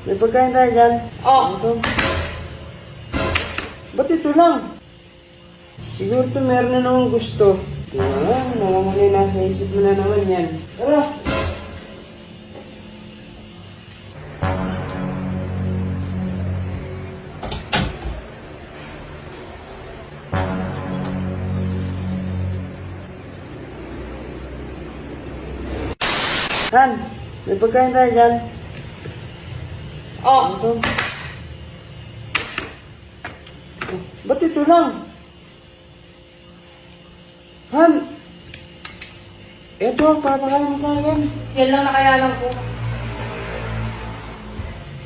May pagkain tayo dyan. Oh. Ito. Ba't ito lang? Siguro to meron na namang gusto. Naman nasa isip mo na naman yan. Tara! Han, may pagkain tayo dyan. Oh. Ito. Ba't ito lang? Han! Ito, papakain mo sa akin. Yan lang na kaya lang ko.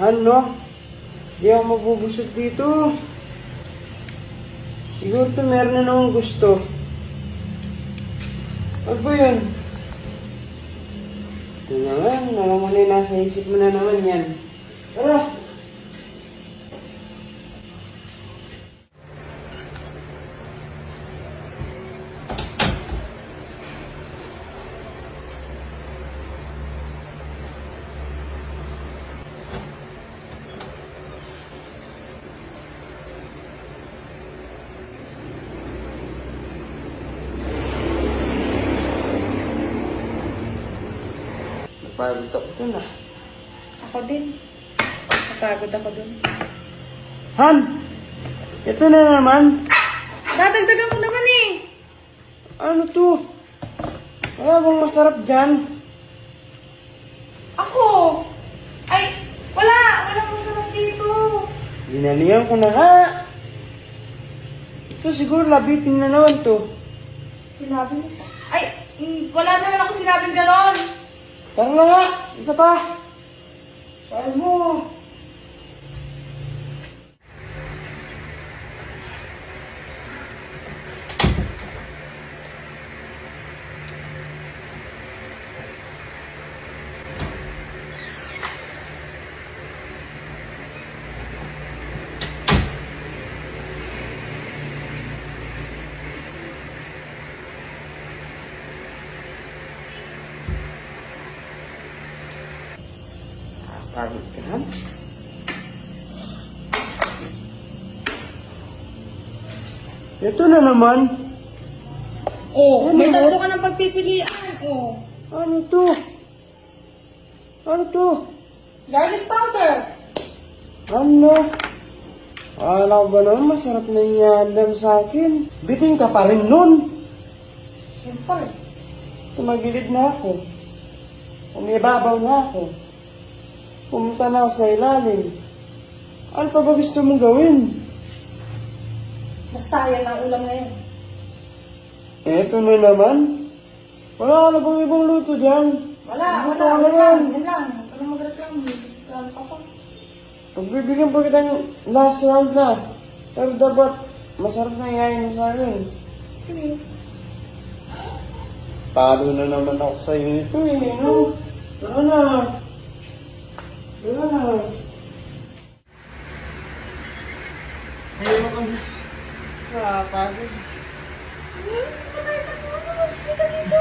Han, no? Di ako mabubusog dito. Siguro to meron na namang gusto. Ano ba yun? Ito naman nasa isip mo na naman yan. Tara! Napagod ako dun ah. Ako din. Napagod ako dun. Han! Ito na naman. Dadagdagan ko naman eh. Ano to? Wala bang masarap dyan? Ako! Ay, wala! Walang masarap dito. Dinalihan ko na nga. Ito siguro labitin na naman to. Sinabi mo pa. Ay, wala naman ako sinabing ganon. Tara na nga! Isa pa! Saan mo? Pagod ka na? Ito na naman. Oh, Ano may ba? tatlo ka ng pagpipilian. Oh. Ano to? Ano to? Garlic powder. Ano? Akala ko ba naman masarap na inyandam sa akin? Bitin ka pa rin nun. Siyempre. Tumagilid na ako. Umibabaw na ako. Pumunta na ako sa ilalim. Ano pa ba gusto mong gawin? Basta yan ang ulam ngayon. Eto na naman. Wala ka na bang ibang luto dyan? Wala, Ano wala. to, ano Yan yan? lang. Yan lang. Huwag ka na magreklamo. Reklamo ka pa. Pagbibigyan pa kita ng last round na. Pero dapat masarap na iyayin mo sa akin. Sige. Talo na naman ako sa iyo ito eh, no? Tara na. Tara na. Ayaw mo kang... Nakapagod. Hindi ka dito.